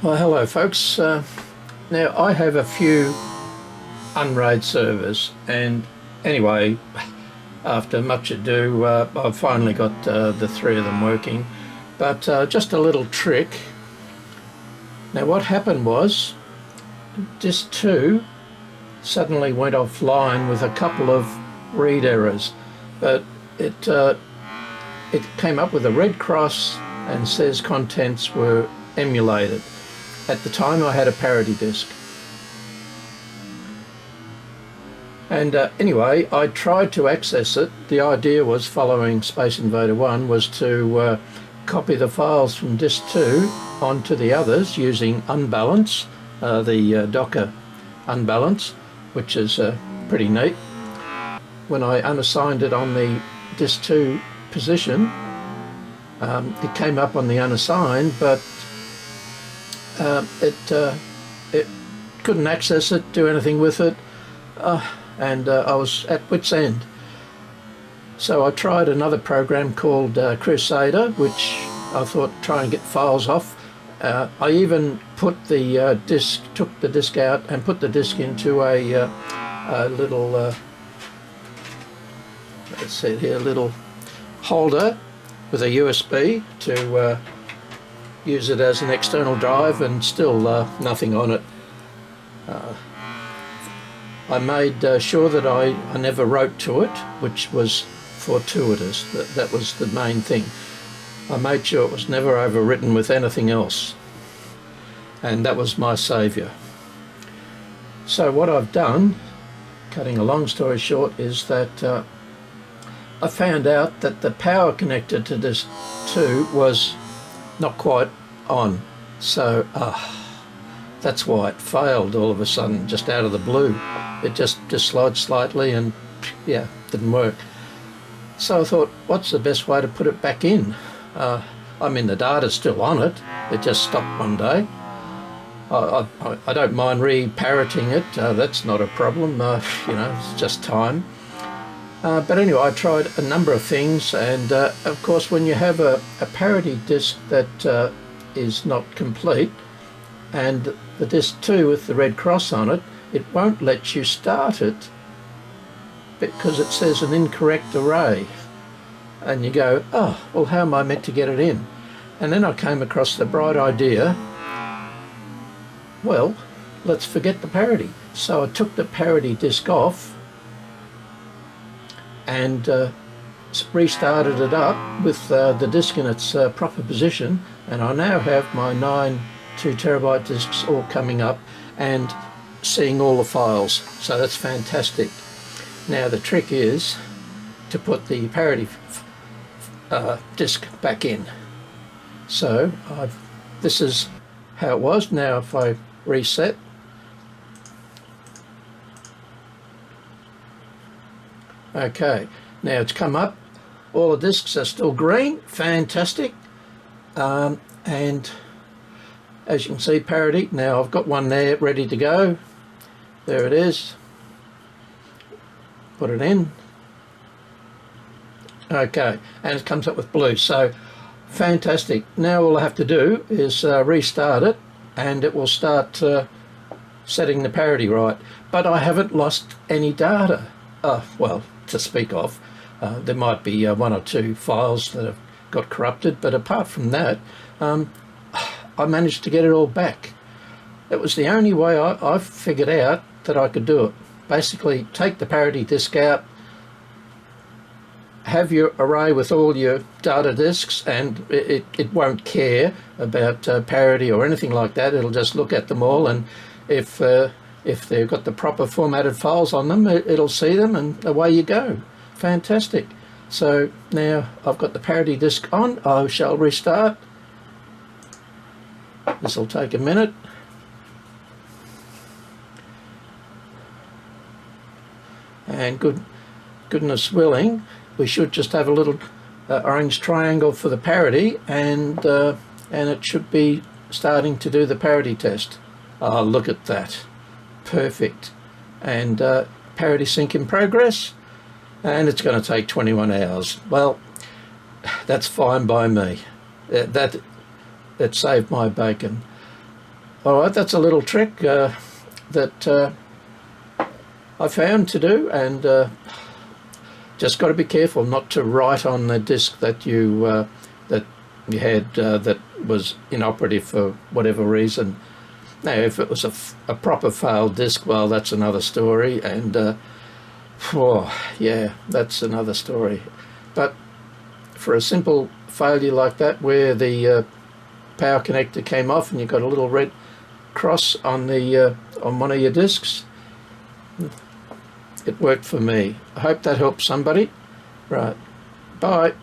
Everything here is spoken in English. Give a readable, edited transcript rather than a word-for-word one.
Well, hello folks. Now I have a few UnRaid servers, and anyway, after much ado, I've finally got the three of them working. But just a little trick. Now what happened was, disk 2 suddenly went offline with a couple of read errors, but it came up with a red cross and says contents were emulated. At the time I had a parity disk, and anyway I tried to access it. The idea was, following Space Invader 1, was to copy the files from disk 2 onto the others using unbalance, the Docker unbalance, which is pretty neat. When I unassigned it on the disk 2 position, it came up on the unassigned, but it couldn't access it, do anything with it, and I was at wit's end. So I tried another program called Crusader, which I thought, try and get files off. I even put the took the disk out and put the disk into a little, let's see here, little holder with a USB to use it as an external drive, and still nothing on it. I made sure that I never wrote to it, which was fortuitous. That was the main thing. I made sure it was never overwritten with anything else, and that was my saviour. So what I've done, cutting a long story short, is that I found out that the power connector to this 2 was not quite on, so that's why it failed all of a sudden, just out of the blue. It just dislodged slightly and yeah, didn't work. So I thought, what's the best way to put it back in? I mean, the data's still on it, it just stopped one day. I don't mind re-parroting it, that's not a problem, you know, it's just time. But anyway, I tried a number of things, and of course when you have a parity disk that is not complete, and the disk 2 with the red cross on it, it won't let you start it because it says an incorrect array. And you go, oh, well, how am I meant to get it in? And then I came across the bright idea, well, let's forget the parity. So I took the parity disk off and restarted it up with the disk in its proper position, and I now have my 9 2TB disks all coming up and seeing all the files, so that's fantastic. Now the trick is to put the parity disk back in. So this is how it was. Now if I reset, okay, now it's come up, all the disks are still green, fantastic, and as you can see, parity. Now I've got one there ready to go. There it is. Put it in. Okay, and it comes up with blue, so fantastic. Now all I have to do is restart it, and it will start setting the parity right. But I haven't lost any data, well, to speak of. There might be 1 or 2 files that have got corrupted, but apart from that, I managed to get it all back. It was the only way I figured out that I could do it. Basically, take the parity disk out, have your array with all your data disks, and it won't care about parity or anything like that. It'll just look at them all, and if they've got the proper formatted files on them, it'll see them, and away you go. Fantastic. So now I've got the parity disk on. I shall restart. This will take a minute. And goodness willing, we should just have a little orange triangle for the parity, and it should be starting to do the parity test. Oh, look at that. Perfect. And parity sync in progress, and it's going to take 21 hours. Well, that's fine by me. That saved my bacon. All right, that's a little trick that I found to do, and just got to be careful not to write on the disk that you had that was inoperative for whatever reason. Now, if it was a proper failed disk, well, that's another story, and oh, yeah, that's another story. But for a simple failure like that, where the power connector came off and you got a little red cross on the on one of your discs, it worked for me. I hope that helps somebody. Right, bye.